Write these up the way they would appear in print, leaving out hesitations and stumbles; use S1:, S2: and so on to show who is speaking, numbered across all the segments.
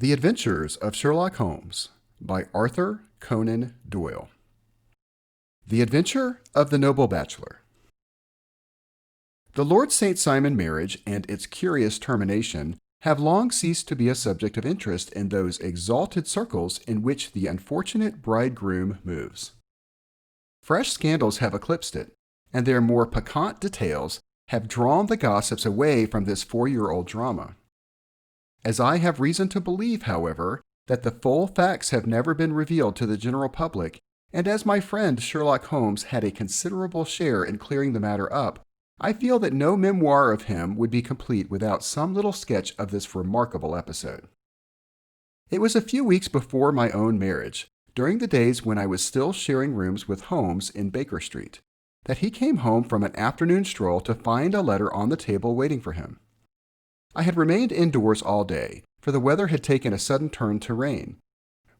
S1: The Adventures of Sherlock Holmes by Arthur Conan Doyle. The Adventure of the Noble Bachelor. The Lord St. Simon marriage and its curious termination have long ceased to be a subject of interest in those exalted circles in which the unfortunate bridegroom moves. Fresh scandals have eclipsed it, and their more piquant details have drawn the gossips away from this 4-year-old drama. As I have reason to believe, however, that the full facts have never been revealed to the general public, and as my friend Sherlock Holmes had a considerable share in clearing the matter up, I feel that no memoir of him would be complete without some little sketch of this remarkable episode. It was a few weeks before my own marriage, during the days when I was still sharing rooms with Holmes in Baker Street, that he came home from an afternoon stroll to find a letter on the table waiting for him. I had remained indoors all day, for the weather had taken a sudden turn to rain.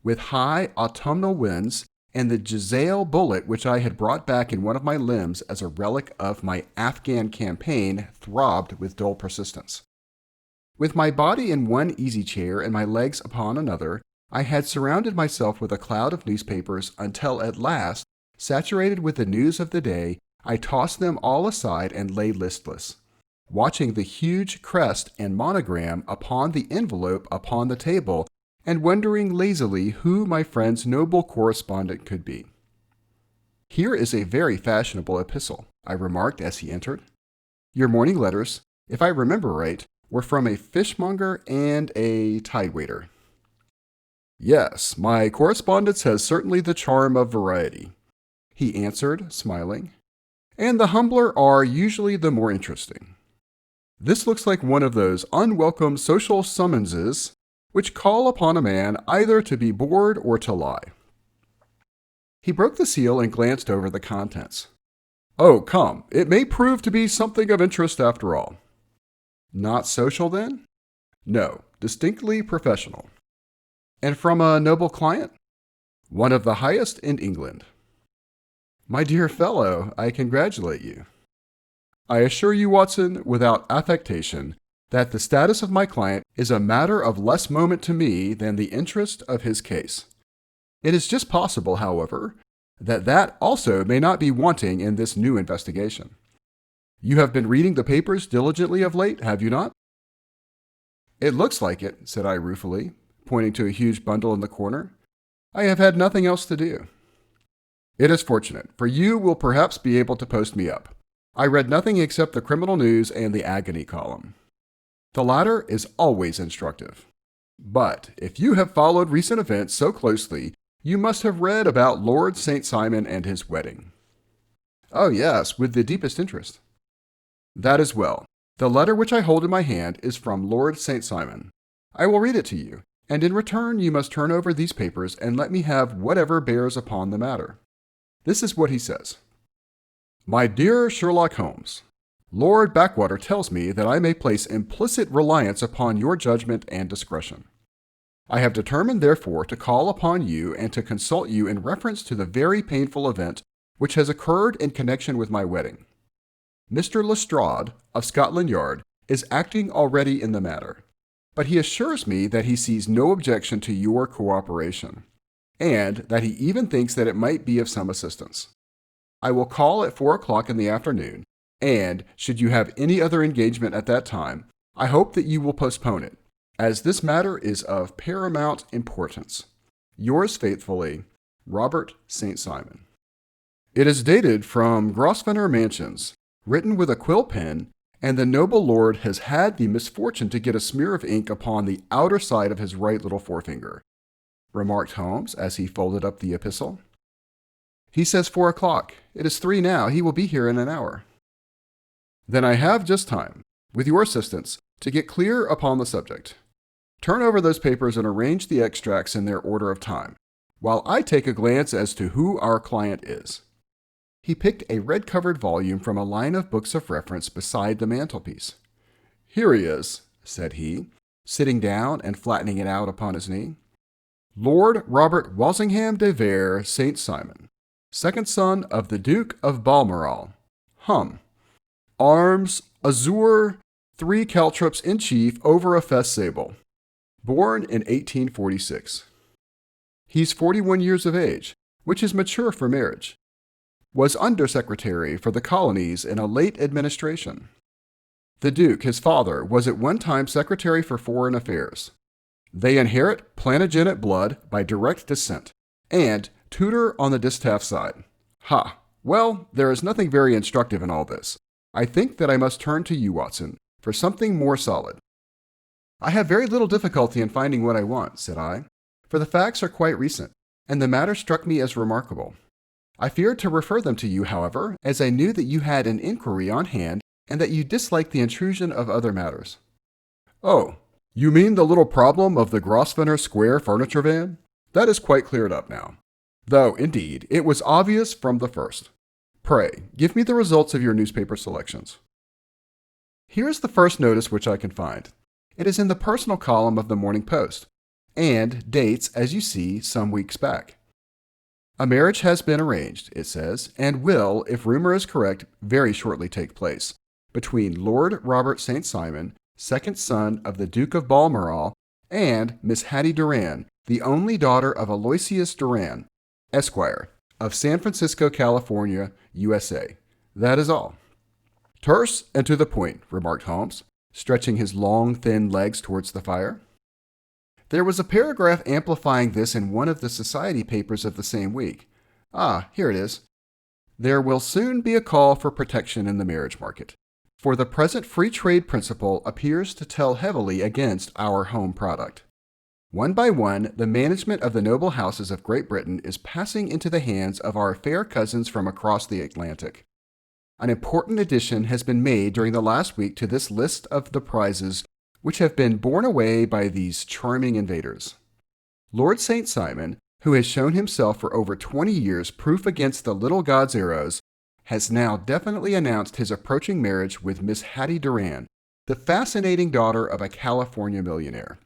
S1: With high autumnal winds, and the Jezail bullet which I had brought back in one of my limbs as a relic of my Afghan campaign throbbed with dull persistence. With my body in one easy chair and my legs upon another, I had surrounded myself with a cloud of newspapers until at last, saturated with the news of the day, I tossed them all aside and lay listless, watching the huge crest and monogram upon the envelope upon the table, and wondering lazily who my friend's noble correspondent could be. "Here is a very fashionable epistle," I remarked as he entered. "Your morning letters, if I remember right, were from a fishmonger and a tide waiter." "Yes, my correspondence has certainly the charm of variety," he answered, smiling, "and the humbler are usually the more interesting. This looks like one of those unwelcome social summonses which call upon a man either to be bored or to lie." He broke the seal and glanced over the contents. "Oh, come, it may prove to be something of interest after all." "Not social, then?" "No, distinctly professional." "And from a noble client?" "One of the highest in England." "My dear fellow, I congratulate you." "I assure you, Watson, without affectation, that the status of my client is a matter of less moment to me than the interest of his case. It is just possible, however, that also may not be wanting in this new investigation. You have been reading the papers diligently of late, have you not?" "It looks like it," said I ruefully, pointing to a huge bundle in the corner. "I have had nothing else to do." "It is fortunate, for you will perhaps be able to post me up. I read nothing except the criminal news and the agony column. The latter is always instructive. But if you have followed recent events so closely, you must have read about Lord St. Simon and his wedding." "Oh yes, with the deepest interest." "That is well. The letter which I hold in my hand is from Lord St. Simon. I will read it to you, and in return you must turn over these papers and let me have whatever bears upon the matter. This is what he says. "My dear Sherlock Holmes, Lord Backwater tells me that I may place implicit reliance upon your judgment and discretion. I have determined, therefore, to call upon you and to consult you in reference to the very painful event which has occurred in connection with my wedding. Mr. Lestrade, of Scotland Yard, is acting already in the matter, but he assures me that he sees no objection to your cooperation, and that he even thinks that it might be of some assistance. I will call at 4 o'clock in the afternoon, and should you have any other engagement at that time, I hope that you will postpone it, as this matter is of paramount importance. Yours faithfully, Robert St. Simon." It is dated from Grosvenor Mansions, written with a quill pen, and the noble lord has had the misfortune to get a smear of ink upon the outer side of his right little forefinger, remarked Holmes as he folded up the epistle. "He says 4 o'clock. It is 3 now. He will be here in an hour." "Then I have just time, with your assistance, to get clear upon the subject. Turn over those papers and arrange the extracts in their order of time, while I take a glance as to who our client is." He picked a red-covered volume from a line of books of reference beside the mantelpiece. "Here he is," said he, sitting down and flattening it out upon his knee. "Lord Robert Walsingham de Vere St. Simon, second son of the Duke of Balmoral. Arms, azure, 3 caltrops in chief over a fess sable. Born in 1846. He's 41 years of age, which is mature for marriage. Was undersecretary for the colonies in a late administration. The Duke, his father, was at one time Secretary for Foreign Affairs. They inherit Plantagenet blood by direct descent, and tutor on the distaff side. Ha! Well, there is nothing very instructive in all this. I think that I must turn to you, Watson, for something more solid. I have very little difficulty in finding what I want, said I, for the facts are quite recent, and the matter struck me as remarkable. I feared to refer them to you, however, as I knew that you had an inquiry on hand and that you disliked the intrusion of other matters. Oh, you mean the little problem of the Grosvenor Square furniture van? That is quite cleared up now. Though, indeed, it was obvious from the first. Pray, give me the results of your newspaper selections. Here is the first notice which I can find. It is in the personal column of the Morning Post, and dates, as you see, some weeks back. A marriage has been arranged, it says, and will, if rumor is correct, very shortly take place, between Lord Robert St. Simon, second son of the Duke of Balmoral, and Miss Hatty Doran, the only daughter of Aloysius Doran, Esquire, of San Francisco, California, USA. That is all. Terse and to the point, remarked Holmes, stretching his long, thin legs towards the fire. There was a paragraph amplifying this in one of the society papers of the same week. Ah, here it is. There will soon be a call for protection in the marriage market, for the present free trade principle appears to tell heavily against our home product. One by one, the management of the noble houses of Great Britain is passing into the hands of our fair cousins from across the Atlantic. An important addition has been made during the last week to this list of the prizes which have been borne away by these charming invaders. Lord St. Simon, who has shown himself for over 20 years proof against the little god's arrows, has now definitely announced his approaching marriage with Miss Hatty Doran, the fascinating daughter of a California millionaire.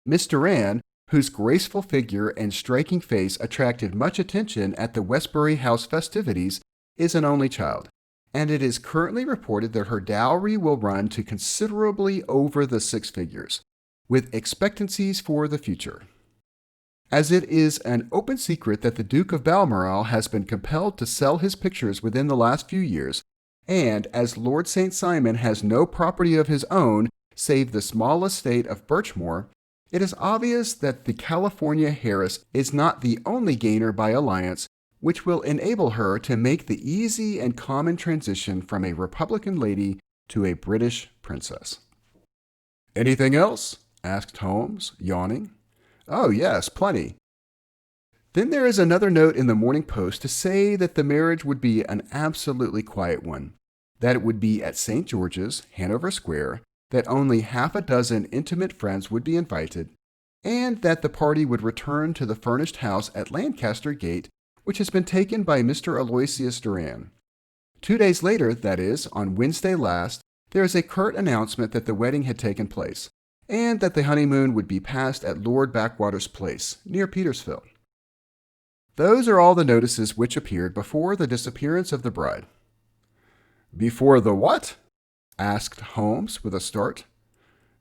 S1: Miss Doran, whose graceful figure and striking face attracted much attention at the Westbury House festivities, is an only child, and it is currently reported that her dowry will run to considerably over the 6 figures, with expectancies for the future. As it is an open secret that the Duke of Balmoral has been compelled to sell his pictures within the last few years, and as Lord St. Simon has no property of his own save the small estate of Birchmoor, it is obvious that the California heiress is not the only gainer by alliance, which will enable her to make the easy and common transition from a Republican lady to a British princess. Anything else? Asked Holmes, yawning. Oh, yes, plenty. Then there is another note in the Morning Post to say that the marriage would be an absolutely quiet one, that it would be at St. George's, Hanover Square, that only half a dozen intimate friends would be invited, and that the party would return to the furnished house at Lancaster Gate, which has been taken by Mr. Aloysius Doran. 2 days later, that is, on Wednesday last, there is a curt announcement that the wedding had taken place, and that the honeymoon would be passed at Lord Backwater's place, near Petersfield. Those are all the notices which appeared before the disappearance of the bride. Before the what? Asked Holmes with a start.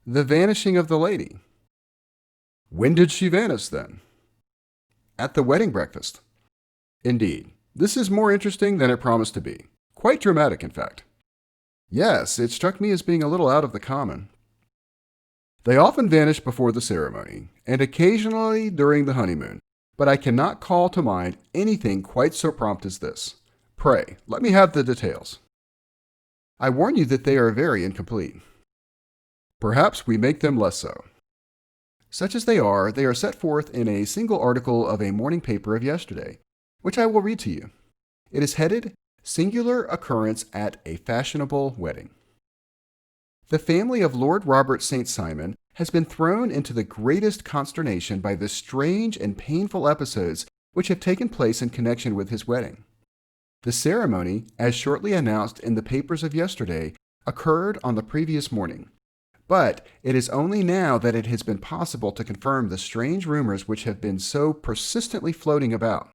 S1: The vanishing of the lady. When did she vanish, then? At the wedding breakfast. Indeed, this is more interesting than it promised to be. Quite dramatic, in fact. Yes, it struck me as being a little out of the common. They often vanish before the ceremony, and occasionally during the honeymoon, but I cannot call to mind anything quite so prompt as this. Pray, let me have the details. I warn you that they are very incomplete. Perhaps we make them less so. Such as they are set forth in a single article of a morning paper of yesterday, which I will read to you. It is headed, Singular Occurrence at a Fashionable Wedding. The family of Lord Robert St. Simon has been thrown into the greatest consternation by the strange and painful episodes which have taken place in connection with his wedding. The ceremony, as shortly announced in the papers of yesterday, occurred on the previous morning, but it is only now that it has been possible to confirm the strange rumors which have been so persistently floating about.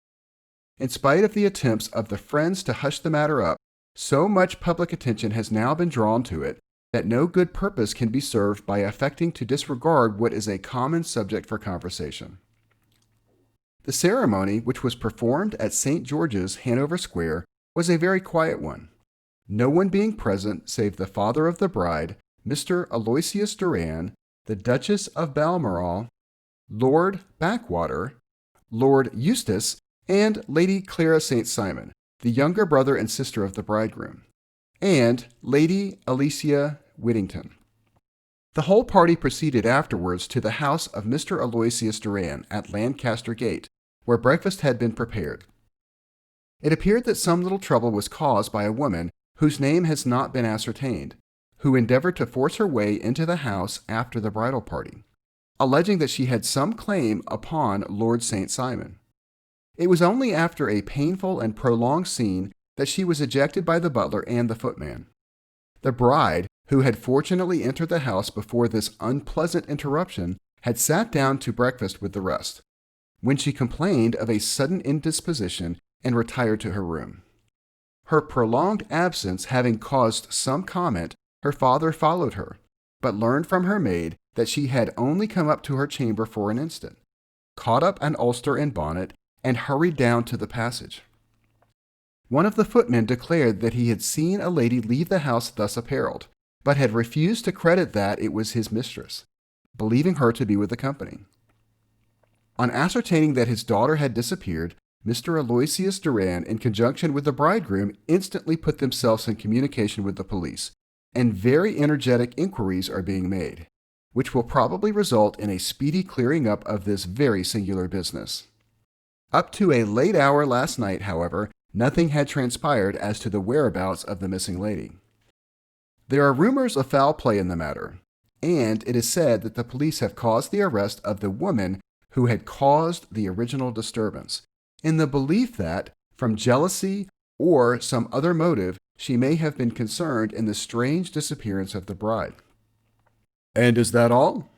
S1: In spite of the attempts of the friends to hush the matter up, so much public attention has now been drawn to it that no good purpose can be served by affecting to disregard what is a common subject for conversation. The ceremony, which was performed at St. George's, Hanover Square, was a very quiet one, no one being present save the father of the bride, Mr. Aloysius Doran, the Duchess of Balmoral, Lord Backwater, Lord Eustace, and Lady Clara St. Simon, the younger brother and sister of the bridegroom, and Lady Alicia Whittington. The whole party proceeded afterwards to the house of Mr. Aloysius Doran at Lancaster Gate, where breakfast had been prepared. It appeared that some little trouble was caused by a woman whose name has not been ascertained, who endeavored to force her way into the house after the bridal party, alleging that she had some claim upon Lord St. Simon. It was only after a painful and prolonged scene that she was ejected by the butler and the footman. The bride, who had fortunately entered the house before this unpleasant interruption, had sat down to breakfast with the rest, when she complained of a sudden indisposition and retired to her room. Her prolonged absence having caused some comment, her father followed her, but learned from her maid that she had only come up to her chamber for an instant, caught up an ulster and bonnet, and hurried down to the passage. One of the footmen declared that he had seen a lady leave the house thus apparelled, but had refused to credit that it was his mistress, believing her to be with the company. On ascertaining that his daughter had disappeared, Mr. Aloysius Doran, in conjunction with the bridegroom, instantly put themselves in communication with the police, and very energetic inquiries are being made, which will probably result in a speedy clearing up of this very singular business. Up to a late hour last night, however, nothing had transpired as to the whereabouts of the missing lady. There are rumors of foul play in the matter, and it is said that the police have caused the arrest of the woman who had caused the original disturbance, in the belief that, from jealousy or some other motive, she may have been concerned in the strange disappearance of the bride. And is that all?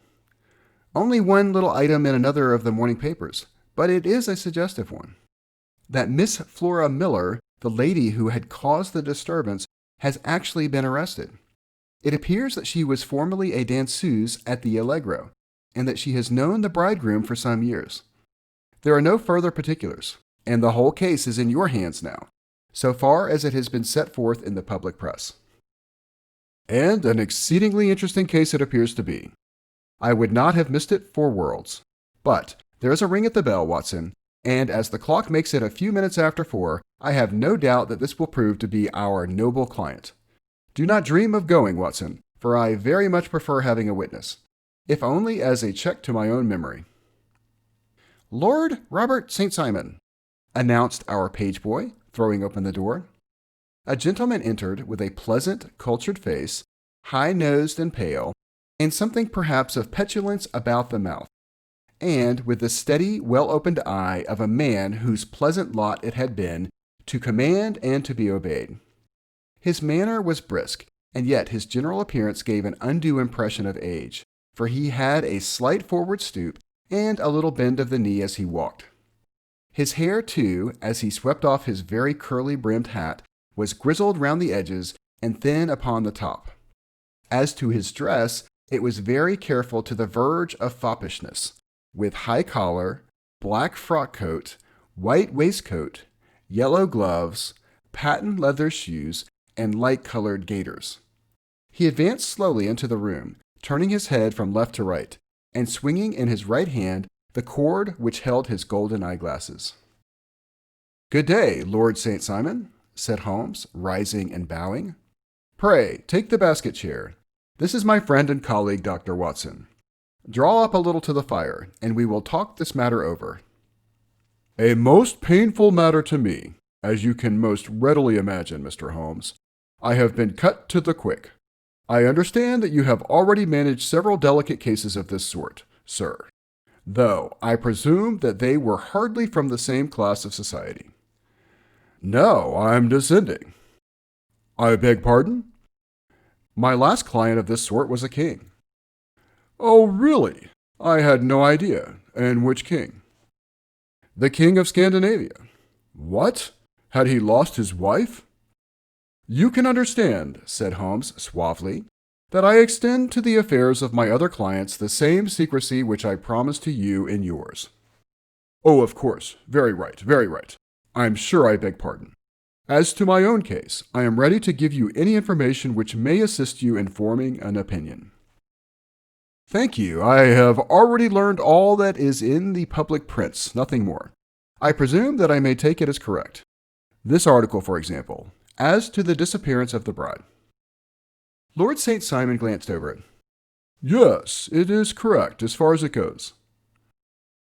S1: Only one little item in another of the morning papers, but it is a suggestive one. That Miss Flora Miller, the lady who had caused the disturbance, has actually been arrested. It appears that she was formerly a danseuse at the Allegro, and that she has known the bridegroom for some years. There are no further particulars, and the whole case is in your hands now, so far as it has been set forth in the public press. And an exceedingly interesting case it appears to be. I would not have missed it for worlds. But there is a ring at the bell, Watson, and as the clock makes it a few minutes after 4, I have no doubt that this will prove to be our noble client. Do not dream of going, Watson, for I very much prefer having a witness, if only as a check to my own memory. Lord Robert St. Simon, announced our page boy, throwing open the door. A gentleman entered with a pleasant, cultured face, high-nosed and pale, and something perhaps of petulance about the mouth, and with the steady, well-opened eye of a man whose pleasant lot it had been to command and to be obeyed. His manner was brisk, and yet his general appearance gave an undue impression of age, for he had a slight forward stoop and a little bend of the knee as he walked. His hair, too, as he swept off his very curly-brimmed hat, was grizzled round the edges and thin upon the top. As to his dress, it was very careful to the verge of foppishness, with high collar, black frock coat, white waistcoat, yellow gloves, patent leather shoes, and light-colored gaiters. He advanced slowly into the room, turning his head from left to right, and swinging in his right hand the cord which held his golden eyeglasses. "Good day, Lord St. Simon," said Holmes, rising and bowing. "Pray, take the basket chair. This is my friend and colleague, Dr. Watson. Draw up a little to the fire, and we will talk this matter over." "A most painful matter to me, as you can most readily imagine, Mr. Holmes. I have been cut to the quick. I understand that you have already managed several delicate cases of this sort, sir, though I presume that they were hardly from the same class of society." "No, I'm descending." "I beg pardon?" "My last client of this sort was a king." "Oh, really? I had no idea. And which king?" "The king of Scandinavia." "What? Had he lost his wife?" "You can understand," said Holmes suavely, that I extend to the affairs of my other clients the same secrecy which I promised to you in yours. Oh, of course. Very right, very right. I'm sure I beg pardon. As to my own case, I am ready to give you any information which may assist you in forming an opinion. Thank you. I have already learned all that is in the public prints, nothing more. I presume that I may take it as correct. This article, for example, as to the disappearance of the bride. Lord St. Simon glanced over it. Yes, it is correct as far as it goes.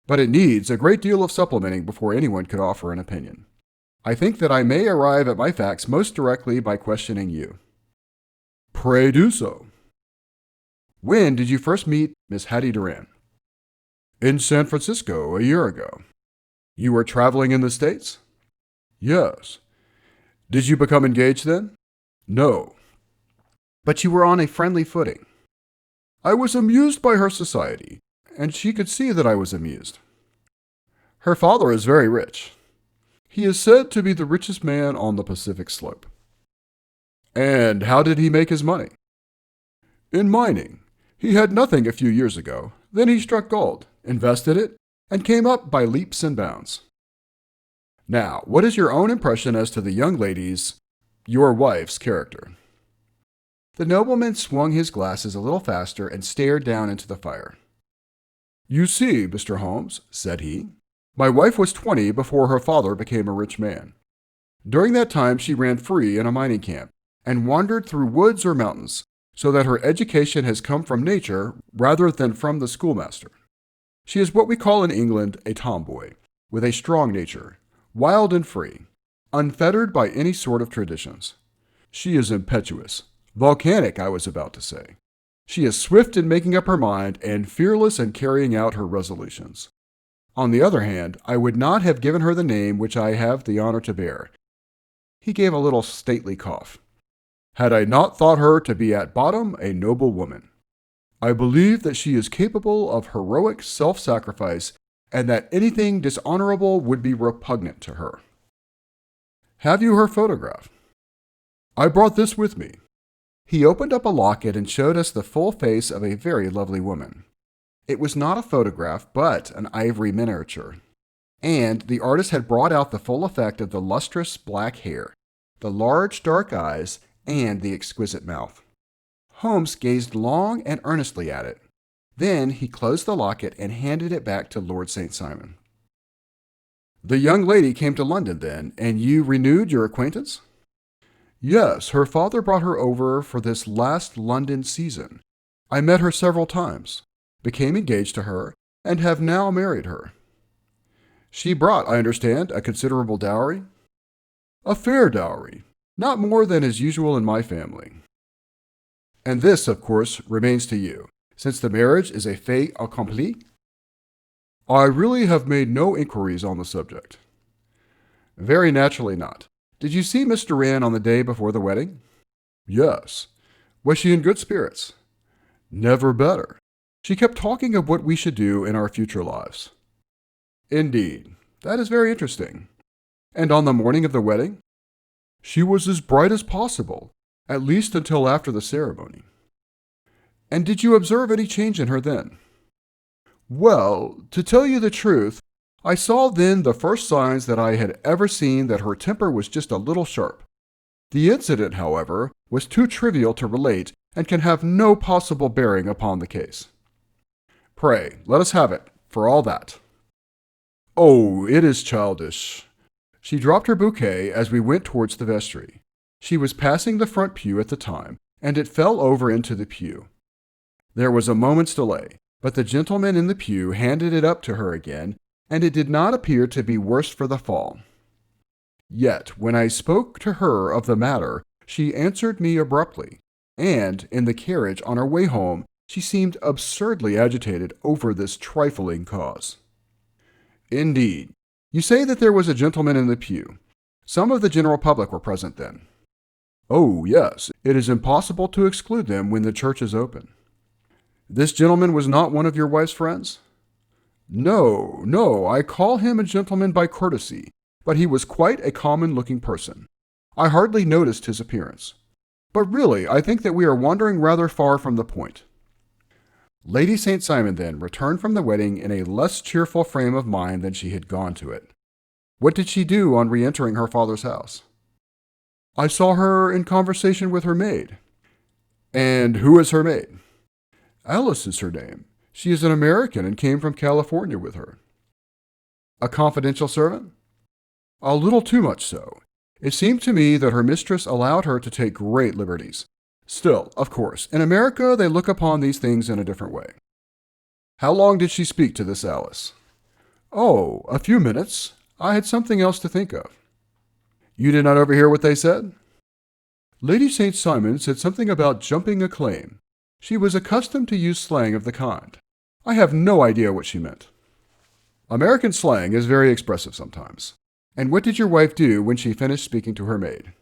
S1: But it needs a great deal of supplementing before anyone could offer an opinion. I think that I may arrive at my facts most directly by questioning you. Pray do so. When did you first meet Miss Hatty Doran? In San Francisco a year ago. You were traveling in the States? Yes. Did you become engaged then? No. But you were on a friendly footing. I was amused by her society, and she could see that I was amused. Her father is very rich. He is said to be the richest man on the Pacific Slope. And how did he make his money? In mining. He had nothing a few years ago. Then he struck gold, invested it, and came up by leaps and bounds. Now, what is your own impression as to the young lady's, your wife's, character? The nobleman swung his glasses a little faster and stared down into the fire. You see, Mr. Holmes, said he, my wife was 20 before her father became a rich man. During that time she ran free in a mining camp and wandered through woods or mountains, so that her education has come from nature rather than from the schoolmaster. She is what we call in England a tomboy, with a strong nature, wild and free, unfettered by any sort of traditions. She is impetuous, volcanic, I was about to say. She is swift in making up her mind and fearless in carrying out her resolutions. On the other hand, I would not have given her the name which I have the honor to bear. He gave a little stately cough. Had I not thought her to be at bottom a noble woman. I believe that she is capable of heroic self-sacrifice and that anything dishonorable would be repugnant to her. Have you her photograph? I brought this with me. He opened up a locket and showed us the full face of a very lovely woman. It was not a photograph, but an ivory miniature. And the artist had brought out the full effect of the lustrous black hair, the large dark eyes, and the exquisite mouth. Holmes gazed long and earnestly at it. Then he closed the locket and handed it back to Lord St. Simon. The young lady came to London then, and you renewed your acquaintance? Yes, her father brought her over for this last London season. I met her several times, became engaged to her, and have now married her. She brought, I understand, a considerable dowry? A fair dowry, not more than is usual in my family. And this, of course, remains to you, since the marriage is a fait accompli? I really have made no inquiries on the subject. Very naturally not. Did you see Miss Doran on the day before the wedding? Yes. Was she in good spirits? Never better. She kept talking of what we should do in our future lives. Indeed. That is very interesting. And on the morning of the wedding? She was as bright as possible, at least until after the ceremony. And did you observe any change in her then? Well, to tell you the truth, I saw then the first signs that I had ever seen that her temper was just a little sharp. The incident, however, was too trivial to relate and can have no possible bearing upon the case. Pray, let us have it, for all that. Oh, it is childish. She dropped her bouquet as we went towards the vestry. She was passing the front pew at the time, and it fell over into the pew. There was a moment's delay, but the gentleman in the pew handed it up to her again, and it did not appear to be worse for the fall. Yet, when I spoke to her of the matter, she answered me abruptly, and, in the carriage on our way home, she seemed absurdly agitated over this trifling cause. Indeed. You say that there was a gentleman in the pew. Some of the general public were present then. Oh, yes, it is impossible to exclude them when the church is open. This gentleman was not one of your wife's friends? No, I call him a gentleman by courtesy, but he was quite a common-looking person. I hardly noticed his appearance. But really, I think that we are wandering rather far from the point. Lady St. Simon, then, returned from the wedding in a less cheerful frame of mind than she had gone to it. What did she do on re-entering her father's house? I saw her in conversation with her maid. And who is her maid? Alice is her name. She is an American and came from California with her. A confidential servant? A little too much so. It seemed to me that her mistress allowed her to take great liberties. Still, of course, in America they look upon these things in a different way. How long did she speak to this Alice? Oh, a few minutes. I had something else to think of. You did not overhear what they said? Lady St. Simon said something about jumping a claim. She was accustomed to use slang of the kind. I have no idea what she meant. American slang is very expressive sometimes. And what did your wife do when she finished speaking to her maid?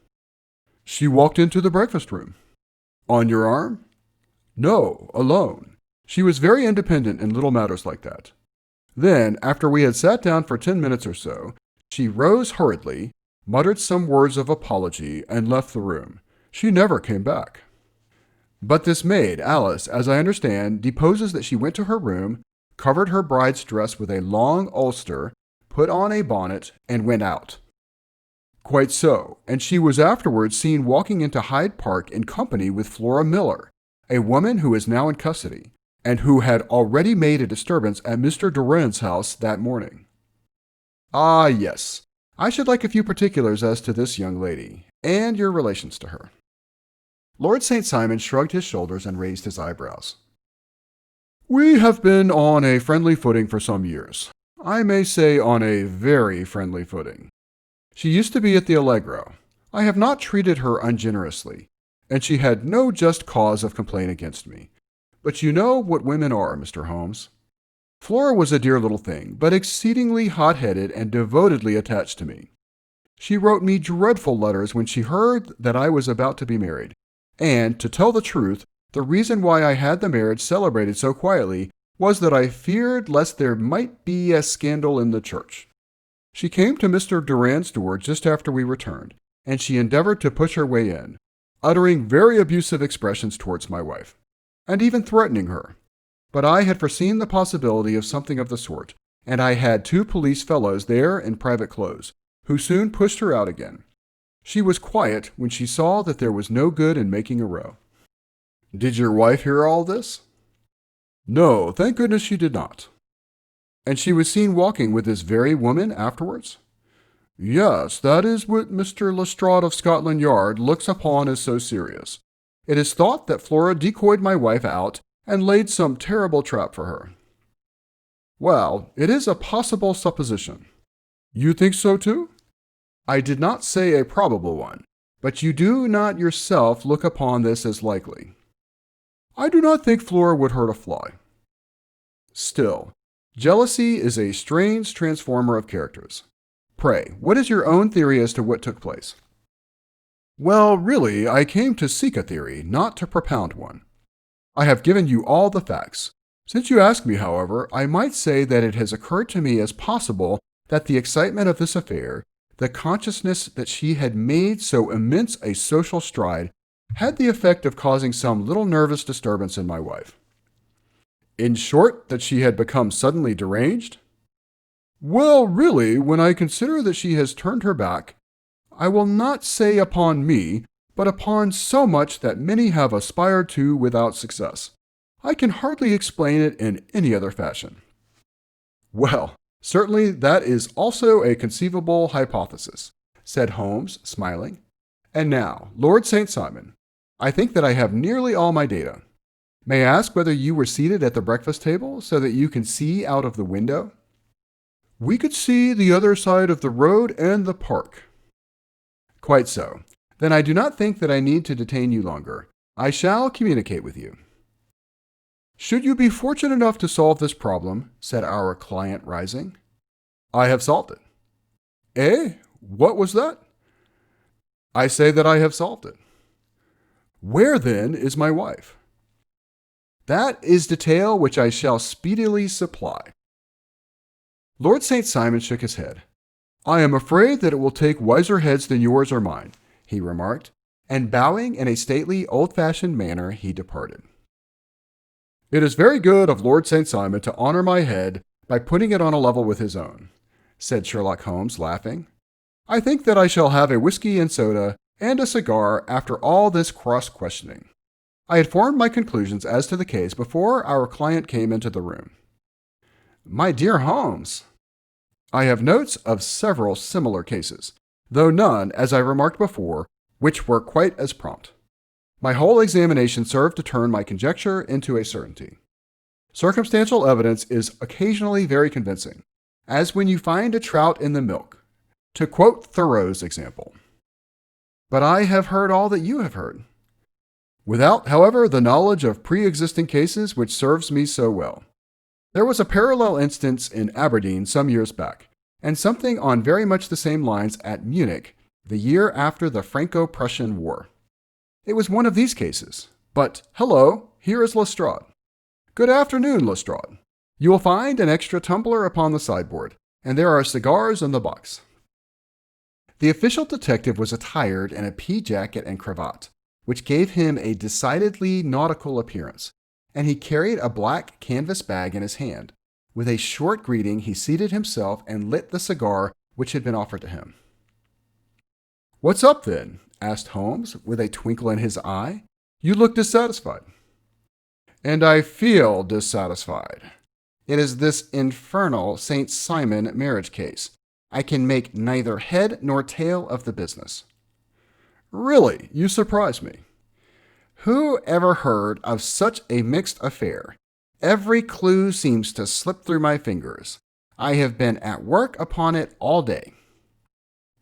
S1: She walked into the breakfast room. On your arm? No, alone. She was very independent in little matters like that. Then, after we had sat down for 10 minutes or so, she rose hurriedly, muttered some words of apology, and left the room. She never came back. But this maid, Alice, as I understand, deposes that she went to her room, covered her bride's dress with a long ulster, put on a bonnet, and went out. Quite so, and she was afterwards seen walking into Hyde Park in company with Flora Miller, a woman who is now in custody, and who had already made a disturbance at Mr. Doran's house that morning. Ah, yes. I should like a few particulars as to this young lady, and your relations to her. Lord St. Simon shrugged his shoulders and raised his eyebrows. We have been on a friendly footing for some years. I may say on a very friendly footing. She used to be at the Allegro. I have not treated her ungenerously, and she had no just cause of complaint against me. But you know what women are, Mr. Holmes. Flora was a dear little thing, but exceedingly hot-headed and devotedly attached to me. She wrote me dreadful letters when she heard that I was about to be married, and, to tell the truth, the reason why I had the marriage celebrated so quietly was that I feared lest there might be a scandal in the church. She came to Mr. Doran's door just after we returned, and she endeavored to push her way in, uttering very abusive expressions towards my wife, and even threatening her. But I had foreseen the possibility of something of the sort, and I had 2 police fellows there in private clothes, who soon pushed her out again. She was quiet when she saw that there was no good in making a row. Did your wife hear all this? No, thank goodness she did not. And she was seen walking with this very woman afterwards? Yes, that is what Mr. Lestrade of Scotland Yard looks upon as so serious. It is thought that Flora decoyed my wife out and laid some terrible trap for her. Well, it is a possible supposition. You think so too? I did not say a probable one, but you do not yourself look upon this as likely. I do not think Flora would hurt a fly. Still, jealousy is a strange transformer of characters. Pray, what is your own theory as to what took place? Well, really, I came to seek a theory, not to propound one. I have given you all the facts. Since you ask me, however, I might say that it has occurred to me as possible that the excitement of this affair, the consciousness that she had made so immense a social stride, had the effect of causing some little nervous disturbance in my wife. In short, that she had become suddenly deranged? Well, really, when I consider that she has turned her back, I will not say upon me, but upon so much that many have aspired to without success, I can hardly explain it in any other fashion. Well, certainly that is also a conceivable hypothesis, said Holmes, smiling. And now, Lord St. Simon, I think that I have nearly all my data. May I ask whether you were seated at the breakfast table so that you can see out of the window? We could see the other side of the road and the park. Quite so. Then I do not think that I need to detain you longer. I shall communicate with you. Should you be fortunate enough to solve this problem, said our client, rising, I have solved it. Eh? What was that? I say that I have solved it. Where, then, is my wife? That is detail which I shall speedily supply. Lord St. Simon shook his head. I am afraid that it will take wiser heads than yours or mine, he remarked, and bowing in a stately, old-fashioned manner, he departed. "It is very good of Lord St. Simon to honor my head by putting it on a level with his own," said Sherlock Holmes, laughing. "I think that I shall have a whiskey and soda and a cigar after all this cross-questioning. I had formed my conclusions as to the case before our client came into the room." "My dear Holmes!" "I have notes of several similar cases, though none, as I remarked before, which were quite as prompt. My whole examination served to turn my conjecture into a certainty. Circumstantial evidence is occasionally very convincing, as when you find a trout in the milk, to quote Thoreau's example. But I have heard all that you have heard, without, however, the knowledge of pre-existing cases which serves me so well. There was a parallel instance in Aberdeen some years back, and something on very much the same lines at Munich the year after the Franco-Prussian War. It was one of these cases. But, hello, here is Lestrade. Good afternoon, Lestrade. You will find an extra tumbler upon the sideboard, and there are cigars in the box." The official detective was attired in a pea jacket and cravat, which gave him a decidedly nautical appearance, and he carried a black canvas bag in his hand. With a short greeting, he seated himself and lit the cigar which had been offered to him. "What's up, then?" asked Holmes, with a twinkle in his eye. "You look dissatisfied." "And I feel dissatisfied. It is this infernal St. Simon marriage case. I can make neither head nor tail of the business." "Really, you surprise me." "Who ever heard of such a mixed affair? Every clue seems to slip through my fingers. I have been at work upon it all day."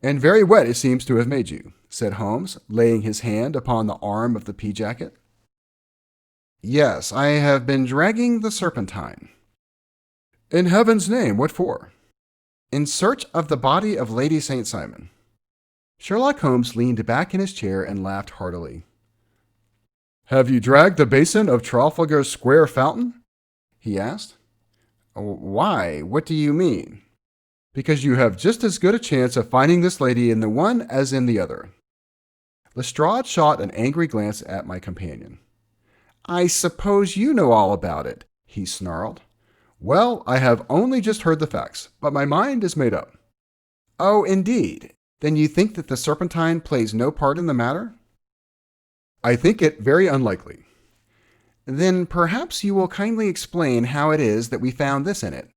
S1: "And very wet it seems to have made you," said Holmes, laying his hand upon the arm of the pea jacket. "Yes, I have been dragging the Serpentine." "In heaven's name, what for?" "In search of the body of Lady St. Simon." Sherlock Holmes leaned back in his chair and laughed heartily. "Have you dragged the basin of Trafalgar Square fountain?" he asked. "Why? What do you mean?" "Because you have just as good a chance of finding this lady in the one as in the other." Lestrade shot an angry glance at my companion. "I suppose you know all about it," he snarled. "Well, I have only just heard the facts, but my mind is made up." "Oh, indeed. Then you think that the Serpentine plays no part in the matter?" "I think it very unlikely." "Then perhaps you will kindly explain how it is that we found this in it."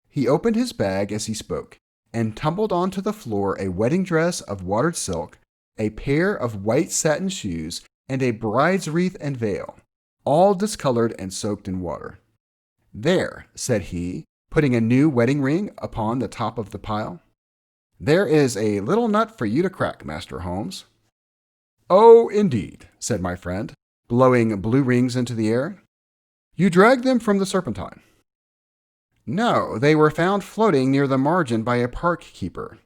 S1: He opened his bag as he spoke, and tumbled onto the floor a wedding dress of watered silk, a pair of white satin shoes, and a bride's wreath and veil, all discolored and soaked in water. "There," said he, putting a new wedding ring upon the top of the pile. "There is a little nut for you to crack, Master Holmes." "Oh, indeed," said my friend, blowing blue rings into the air. "You dragged them from the Serpentine?" "No, they were found floating near the margin by a park keeper.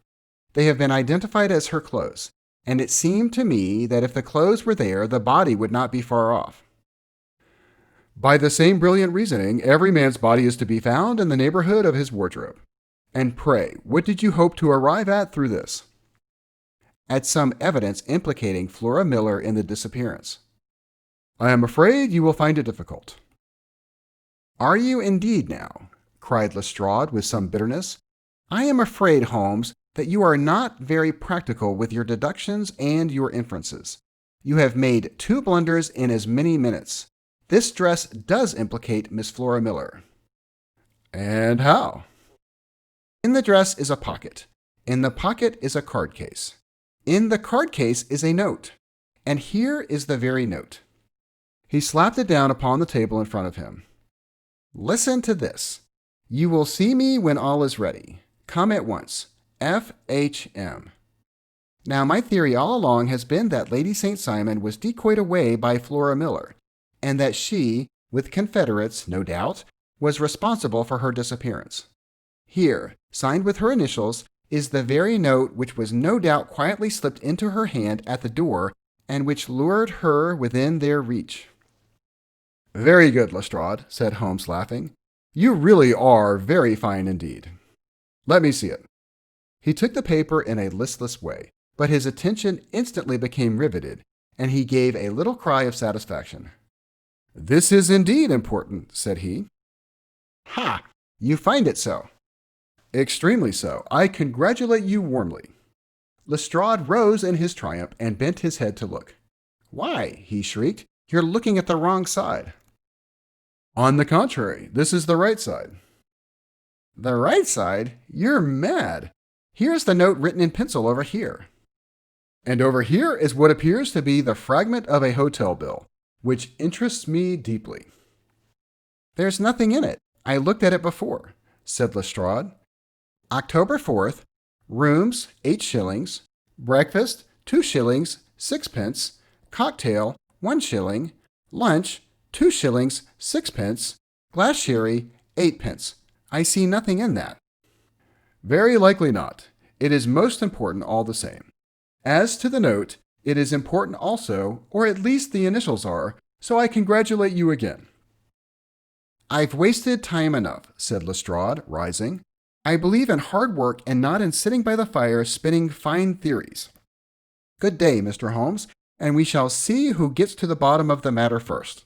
S1: They have been identified as her clothes, and it seemed to me that if the clothes were there, the body would not be far off." "By the same brilliant reasoning, every man's body is to be found in the neighborhood of his wardrobe. And pray, what did you hope to arrive at through this?" "At some evidence implicating Flora Miller in the disappearance." "I am afraid you will find it difficult." "Are you indeed now?" cried Lestrade with some bitterness. "I am afraid, Holmes, that you are not very practical with your deductions and your inferences. You have made 2 blunders in as many minutes. This dress does implicate Miss Flora Miller." "And how?" "In the dress is a pocket. In the pocket is a card case. In the card case is a note. And here is the very note." He slapped it down upon the table in front of him. "Listen to this. You will see me when all is ready. Come at once. F.H.M." Now, my theory all along has been that Lady St. Simon was decoyed away by Flora Miller, and that she, with confederates, no doubt, was responsible for her disappearance. Here, signed with her initials, is the very note which was no doubt quietly slipped into her hand at the door and which lured her within their reach. "Very good, Lestrade," said Holmes, laughing. "You really are very fine indeed. Let me see it." He took the paper in a listless way, but his attention instantly became riveted, and he gave a little cry of satisfaction. "This is indeed important," said he. "Ha! You find it so?" "Extremely so. I congratulate you warmly." Lestrade rose in his triumph and bent his head to look. "Why," he shrieked, "you're looking at the wrong side." "On the contrary, this is the right side." "The right side? You're mad. Here's the note written in pencil over here." "And over here is what appears to be the fragment of a hotel bill, which interests me deeply." "There's nothing in it. I looked at it before," said Lestrade. "October 4th, rooms 8 shillings, breakfast 2 shillings 6 pence, cocktail 1 shilling, lunch 2 shillings 6 pence, glass sherry 8 pence. I see nothing in that." "Very likely not. It is most important all the same. As to the note, it is important also, or at least the initials are, so I congratulate you again." "I've wasted time enough," said Lestrade, rising. "I believe in hard work and not in sitting by the fire spinning fine theories. Good day, Mr. Holmes, and we shall see who gets to the bottom of the matter first."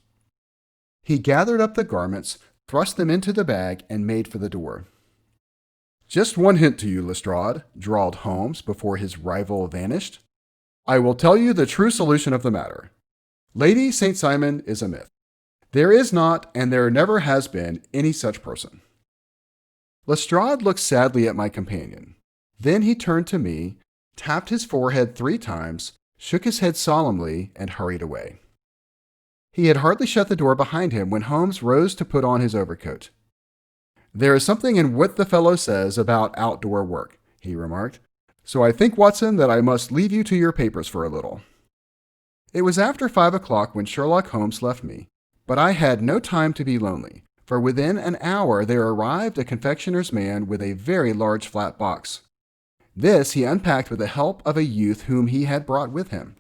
S1: He gathered up the garments, thrust them into the bag, and made for the door. "Just one hint to you, Lestrade," drawled Holmes before his rival vanished. "I will tell you the true solution of the matter. Lady St. Simon is a myth. There is not, and there never has been, any such person." Lestrade looked sadly at my companion. Then he turned to me, tapped his forehead 3 times, shook his head solemnly, and hurried away. He had hardly shut the door behind him when Holmes rose to put on his overcoat. "There is something in what the fellow says about outdoor work," he remarked. "So I think, Watson, that I must leave you to your papers for a little." It was after 5 o'clock when Sherlock Holmes left me, but I had no time to be lonely, for within an hour there arrived a confectioner's man with a very large flat box. This he unpacked with the help of a youth whom he had brought with him.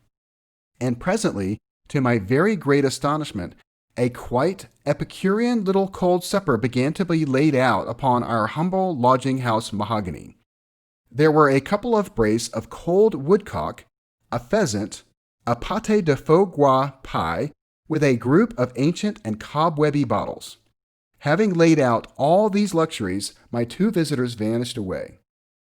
S1: And presently, to my very great astonishment, a quite Epicurean little cold supper began to be laid out upon our humble lodging-house mahogany. There were a couple of brace of cold woodcock, a pheasant, a pâté de foie gras pie, with a group of ancient and cobwebby bottles. Having laid out all these luxuries, my 2 visitors vanished away,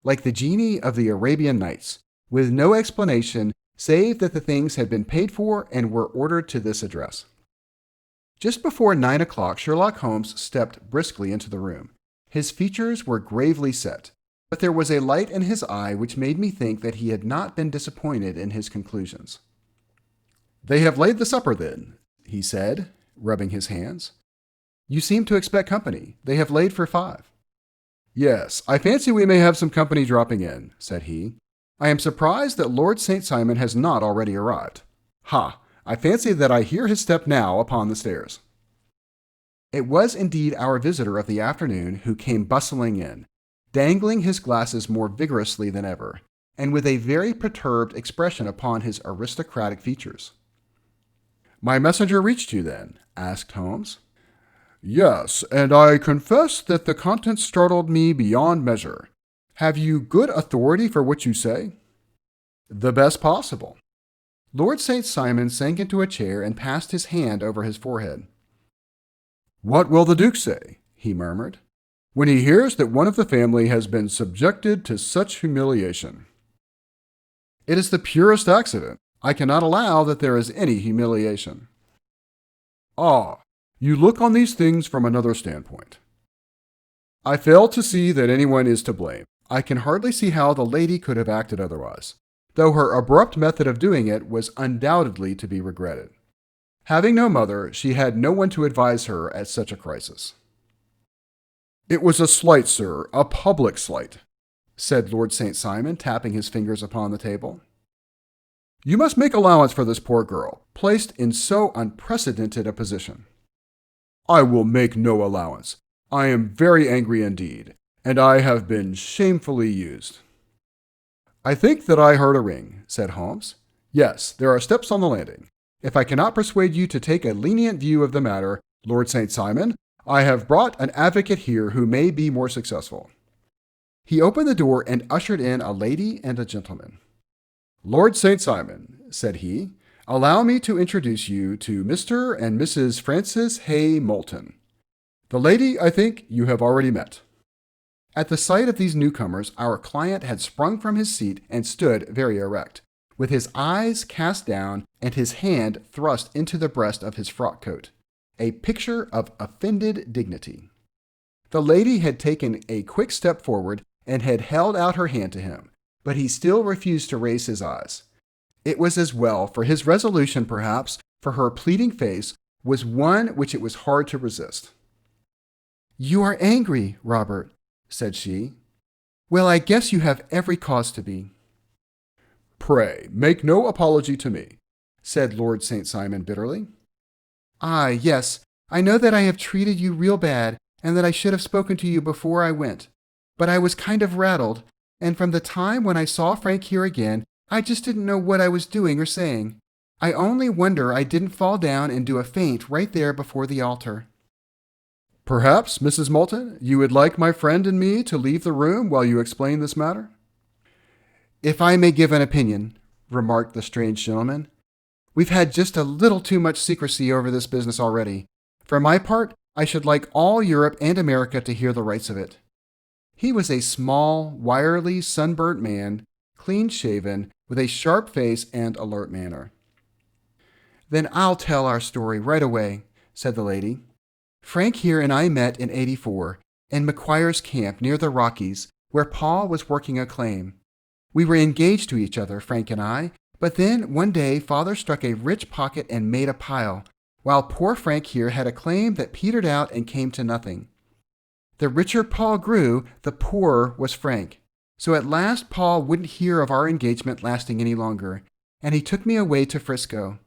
S1: like the genii of the Arabian Nights, with no explanation save that the things had been paid for and were ordered to this address. Just before 9 o'clock, Sherlock Holmes stepped briskly into the room. His features were gravely set, but there was a light in his eye which made me think that he had not been disappointed in his conclusions. "They have laid the supper, then," he said, rubbing his hands. "You seem to expect company. They have laid for 5. "Yes, I fancy we may have some company dropping in," said he. "I am surprised that Lord St. Simon has not already arrived. Ha! I fancy that I hear his step now upon the stairs." It was indeed our visitor of the afternoon who came bustling in, dangling his glasses more vigorously than ever, and with a very perturbed expression upon his aristocratic features. "My messenger reached you, then?" asked Holmes. "Yes, and I confess that the contents startled me beyond measure. Have you good authority for what you say?" "The best possible." Lord St. Simon sank into a chair and passed his hand over his forehead. "What will the Duke say," he murmured, "when he hears that one of the family has been subjected to such humiliation?" "It is the purest accident. I cannot allow that there is any humiliation." "Ah, you look on these things from another standpoint." "I fail to see that anyone is to blame. I can hardly see how the lady could have acted otherwise, though her abrupt method of doing it was undoubtedly to be regretted. Having no mother, she had no one to advise her at such a crisis." "It was a slight, sir, a public slight," said Lord St. Simon, tapping his fingers upon the table. "You must make allowance for this poor girl, placed in so unprecedented a position." "I will make no allowance. I am very angry indeed, and I have been shamefully used." "I think that I heard a ring," said Holmes. "Yes, there are steps on the landing. If I cannot persuade you to take a lenient view of the matter, Lord St. Simon, I have brought an advocate here who may be more successful." He opened the door and ushered in a lady and a gentleman. "Lord St. Simon," said he, Allow me to introduce you to Mr. and Mrs. Francis Hay Moulton. The lady, I think, you have already met." At the sight of these newcomers, our client had sprung from his seat and stood very erect, with his eyes cast down and his hand thrust into the breast of his frock coat, a picture of offended dignity. The lady had taken a quick step forward and had held out her hand to him, but he still refused to raise his eyes. It was as well, for his resolution, perhaps, for her pleading face was one which it was hard to resist. "You are angry, Robert," said she. "Well, I guess you have every cause to be." "Pray, make no apology to me," said Lord St. Simon bitterly. "Ah, yes, I know that I have treated you real bad, and that I should have spoken to you before I went. But I was kind of rattled, and from the time when I saw Frank here again, I just didn't know what I was doing or saying. I only wonder I didn't fall down and do a faint right there before the altar." "Perhaps, Mrs. Moulton, you would like my friend and me to leave the room while you explain this matter?" "If I may give an opinion," remarked the strange gentleman, "we've had just a little too much secrecy over this business already. For my part, I should like all Europe and America to hear the rights of it." He was a small, wiry, sunburnt man, clean-shaven, with a sharp face and alert manner. "Then I'll tell our story right away," said the lady. "Frank here and I met in '84 in McQuire's camp near the Rockies, where Paul was working a claim. We were engaged to each other, Frank and I, but then one day Father struck a rich pocket and made a pile, while poor Frank here had a claim that petered out and came to nothing. The richer Paul grew, the poorer was Frank. So at last Paul wouldn't hear of our engagement lasting any longer, and he took me away to Frisco.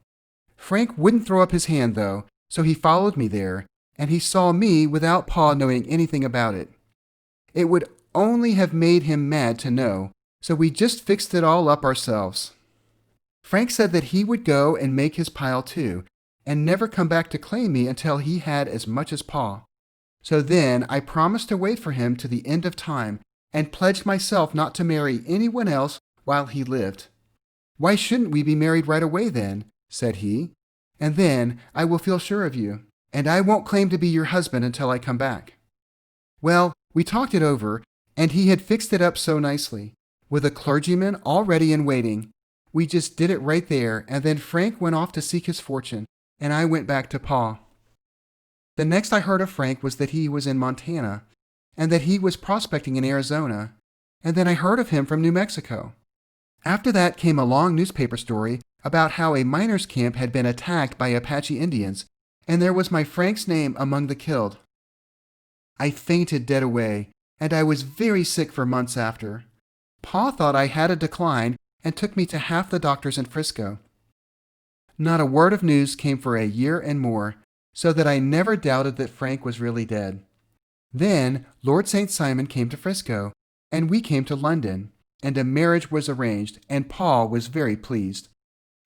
S1: Frank wouldn't throw up his hand, though, so he followed me there, and he saw me without Paul knowing anything about it. It would only have made him mad to know, so we just fixed it all up ourselves. Frank said that he would go and make his pile too, and never come back to claim me until he had as much as Paul. So then I promised to wait for him to the end of time, and pledged myself not to marry anyone else while he lived. 'Why shouldn't we be married right away then?' said he, 'and then I will feel sure of you, and I won't claim to be your husband until I come back.' Well, we talked it over, and he had fixed it up so nicely, with a clergyman all ready and waiting. We just did it right there, and then Frank went off to seek his fortune, and I went back to Paul. The next I heard of Frank was that he was in Montana, and that he was prospecting in Arizona, and then I heard of him from New Mexico. After that came a long newspaper story about how a miners' camp had been attacked by Apache Indians, and there was my Frank's name among the killed. I fainted dead away, and I was very sick for months after. Pa thought I had a decline and took me to half the doctors in Frisco. Not a word of news came for a year and more, so that I never doubted that Frank was really dead. Then Lord St. Simon came to Frisco, and we came to London, and a marriage was arranged, and Paul was very pleased.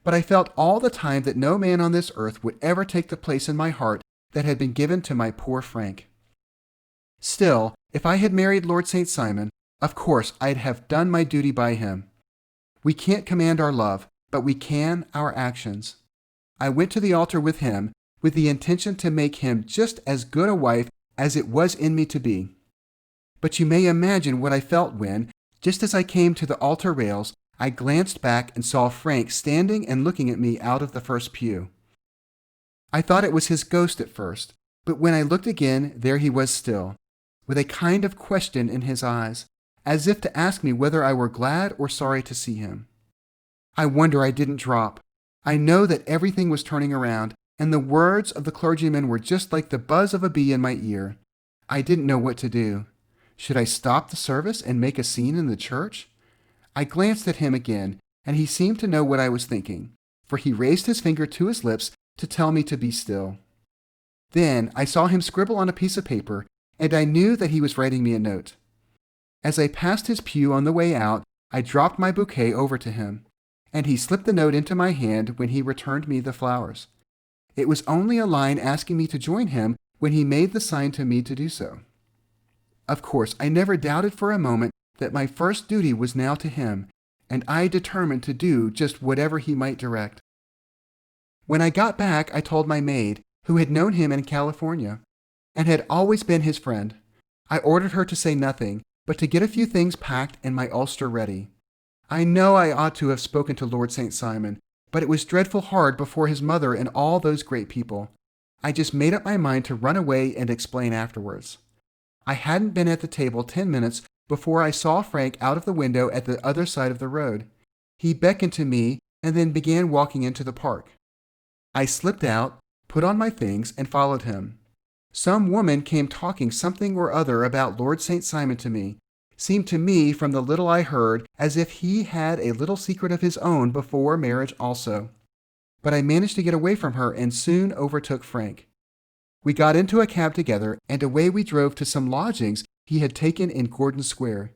S1: But I felt all the time that no man on this earth would ever take the place in my heart that had been given to my poor Frank. Still, if I had married Lord St. Simon, of course I'd have done my duty by him. We can't command our love, but we can our actions. I went to the altar with him, with the intention to make him just as good a wife as it was in me to be. But you may imagine what I felt when, just as I came to the altar rails, I glanced back and saw Frank standing and looking at me out of the first pew. I thought it was his ghost at first, but when I looked again, there he was still, with a kind of question in his eyes, as if to ask me whether I were glad or sorry to see him. I wonder I didn't drop. I know that everything was turning around, and the words of the clergyman were just like the buzz of a bee in my ear. I didn't know what to do. Should I stop the service and make a scene in the church? I glanced at him again, and he seemed to know what I was thinking, for he raised his finger to his lips to tell me to be still. Then I saw him scribble on a piece of paper, and I knew that he was writing me a note. As I passed his pew on the way out, I dropped my bouquet over to him, and he slipped the note into my hand when he returned me the flowers. It was only a line asking me to join him when he made the sign to me to do so. Of course, I never doubted for a moment that my first duty was now to him, and I determined to do just whatever he might direct. When I got back, I told my maid, who had known him in California, and had always been his friend. I ordered her to say nothing, but to get a few things packed and my ulster ready. I know I ought to have spoken to Lord St. Simon, but it was dreadful hard before his mother and all those great people. I just made up my mind to run away and explain afterwards. I hadn't been at the table 10 minutes before I saw Frank out of the window at the other side of the road. He beckoned to me and then began walking into the park. I slipped out, put on my things, and followed him. Some woman came talking something or other about Lord St. Simon to me. Seemed to me, from the little I heard, as if he had a little secret of his own before marriage also. But I managed to get away from her and soon overtook Frank. We got into a cab together, and away we drove to some lodgings he had taken in Gordon Square.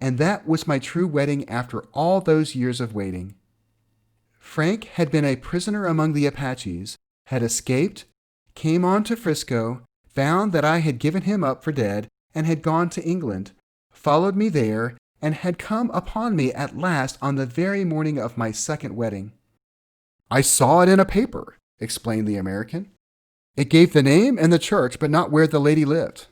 S1: And that was my true wedding after all those years of waiting. Frank had been a prisoner among the Apaches, had escaped, came on to Frisco, found that I had given him up for dead, and had gone to England, followed me there, and had come upon me at last on the very morning of my second wedding. "I saw it in a paper," explained the American. "It gave the name and the church, but not where the lady lived."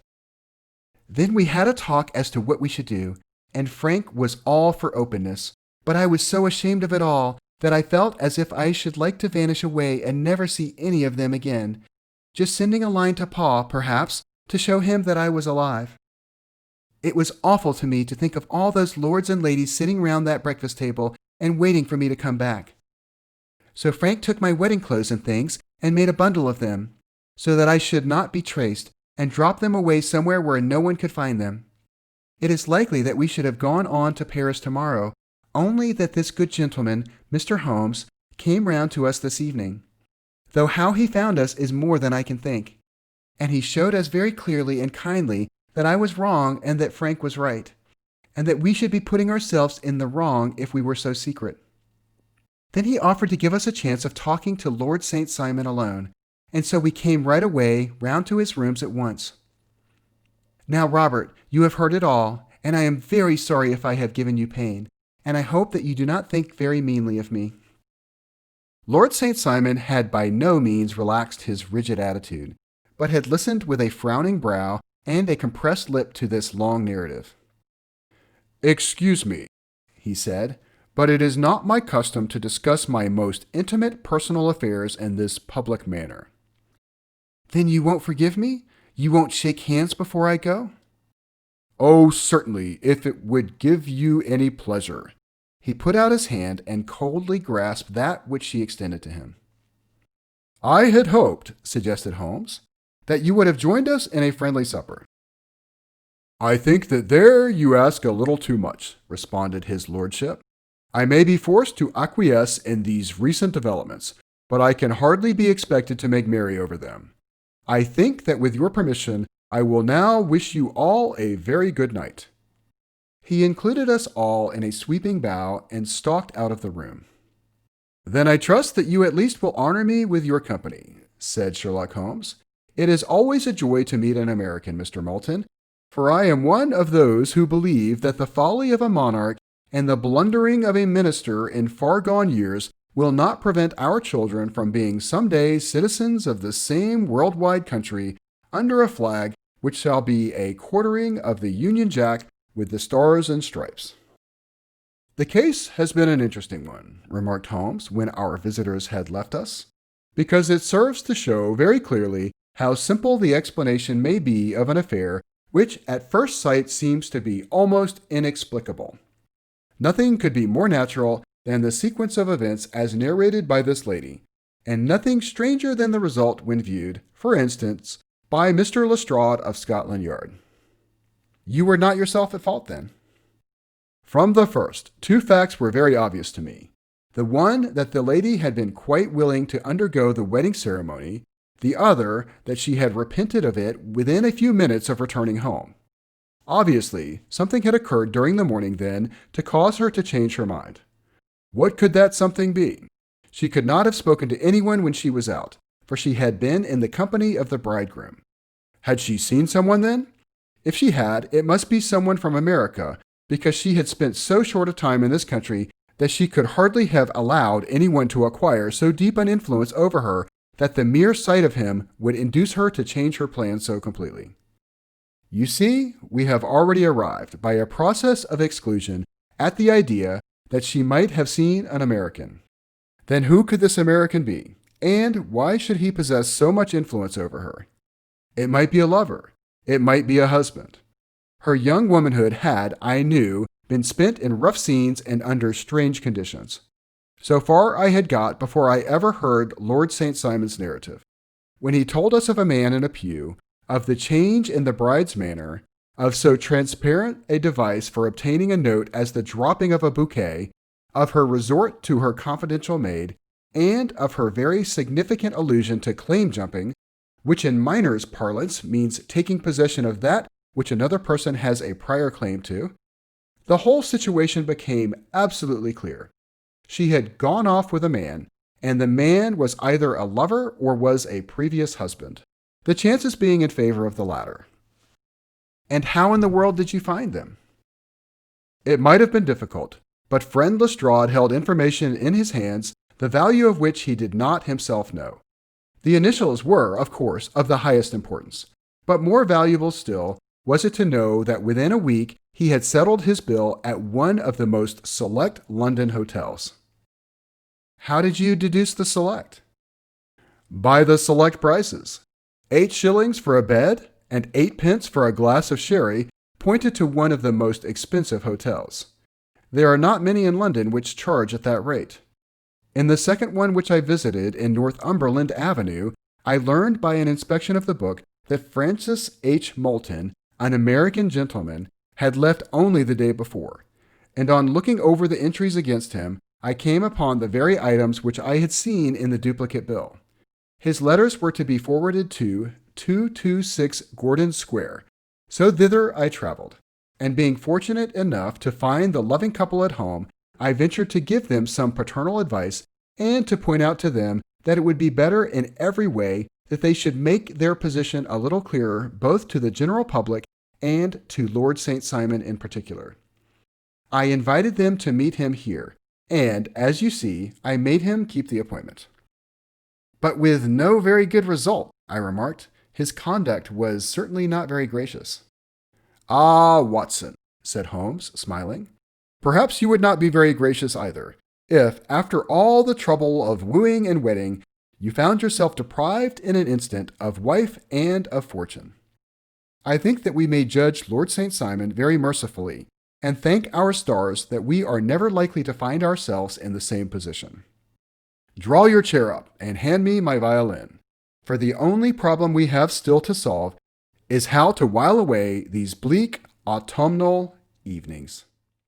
S1: Then we had a talk as to what we should do, and Frank was all for openness, but I was so ashamed of it all that I felt as if I should like to vanish away and never see any of them again, just sending a line to Pa, perhaps, to show him that I was alive. It was awful to me to think of all those lords and ladies sitting round that breakfast table and waiting for me to come back. So Frank took my wedding clothes and things and made a bundle of them, so that I should not be traced, and dropped them away somewhere where no one could find them. It is likely that we should have gone on to Paris tomorrow, only that this good gentleman, Mr. Holmes, came round to us this evening, though how he found us is more than I can think. And he showed us very clearly and kindly that I was wrong and that Frank was right, and that we should be putting ourselves in the wrong if we were so secret. Then he offered to give us a chance of talking to Lord St. Simon alone, and so we came right away round to his rooms at once. Now, Robert, you have heard it all, and I am very sorry if I have given you pain, and I hope that you do not think very meanly of me. Lord St. Simon had by no means relaxed his rigid attitude, but had listened with a frowning brow and a compressed lip to this long narrative. "Excuse me," he said, "but it is not my custom to discuss my most intimate personal affairs in this public manner." "Then you won't forgive me? You won't shake hands before I go?" "Oh, certainly, if it would give you any pleasure." He put out his hand and coldly grasped that which she extended to him. "I had hoped," suggested Holmes, "that you would have joined us in a friendly supper." "I think that there you ask a little too much," responded his lordship. "I may be forced to acquiesce in these recent developments, but I can hardly be expected to make merry over them. I think that with your permission, I will now wish you all a very good night." He included us all in a sweeping bow and stalked out of the room. "Then I trust that you at least will honor me with your company," said Sherlock Holmes. "It is always a joy to meet an American, Mr. Moulton, for I am one of those who believe that the folly of a monarch and the blundering of a minister in far-gone years will not prevent our children from being some day citizens of the same world-wide country under a flag which shall be a quartering of the Union Jack with the stars and stripes." "The case has been an interesting one," remarked Holmes when our visitors had left us, "because it serves to show very clearly how simple the explanation may be of an affair which at first sight seems to be almost inexplicable. Nothing could be more natural than the sequence of events as narrated by this lady, and nothing stranger than the result when viewed, for instance, by Mr. Lestrade of Scotland Yard." "You were not yourself at fault, then?" "From the first, two facts were very obvious to me. The one, that the lady had been quite willing to undergo the wedding ceremony, the other, that she had repented of it within a few minutes of returning home. Obviously, something had occurred during the morning then to cause her to change her mind. What could that something be? She could not have spoken to anyone when she was out, for she had been in the company of the bridegroom. Had she seen someone then? If she had, it must be someone from America, because she had spent so short a time in this country that she could hardly have allowed anyone to acquire so deep an influence over her that the mere sight of him would induce her to change her plans so completely. You see, we have already arrived, by a process of exclusion, at the idea that she might have seen an American. Then who could this American be? And why should he possess so much influence over her? It might be a lover. It might be a husband. Her young womanhood had, I knew, been spent in rough scenes and under strange conditions. So far I had got before I ever heard Lord St. Simon's narrative, when he told us of a man in a pew, of the change in the bride's manner, of so transparent a device for obtaining a note as the dropping of a bouquet, of her resort to her confidential maid, and of her very significant allusion to claim jumping, which in miners' parlance means taking possession of that which another person has a prior claim to. The whole situation became absolutely clear. She had gone off with a man, and the man was either a lover or was a previous husband, the chances being in favor of the latter. And how in the world did you find them? It might have been difficult, but friend Lestrade held information in his hands, the value of which he did not himself know. The initials were, of course, of the highest importance, but more valuable still was it to know that within a week he had settled his bill at one of the most select London hotels. How did you deduce the select? By the select prices. 8 shillings for a bed and 8 pence for a glass of sherry pointed to one of the most expensive hotels. There are not many in London which charge at that rate. In the second one which I visited in Northumberland Avenue, I learned by an inspection of the book that Francis H. Moulton, an American gentleman, had left only the day before, and on looking over the entries against him, I came upon the very items which I had seen in the duplicate bill. His letters were to be forwarded to 226 Gordon Square, so thither I traveled, and being fortunate enough to find the loving couple at home, I ventured to give them some paternal advice and to point out to them that it would be better in every way that they should make their position a little clearer both to the general public and to Lord St. Simon in particular. I invited them to meet him here, and, as you see, I made him keep the appointment. But with no very good result, I remarked. His conduct was certainly not very gracious. Ah, Watson, said Holmes, smiling, perhaps you would not be very gracious either, if, after all the trouble of wooing and wedding, you found yourself deprived in an instant of wife and of fortune. I think that we may judge Lord St. Simon very mercifully, and thank our stars that we are never likely to find ourselves in the same position. Draw your chair up and hand me my violin, for the only problem we have still to solve is how to while away these bleak autumnal evenings.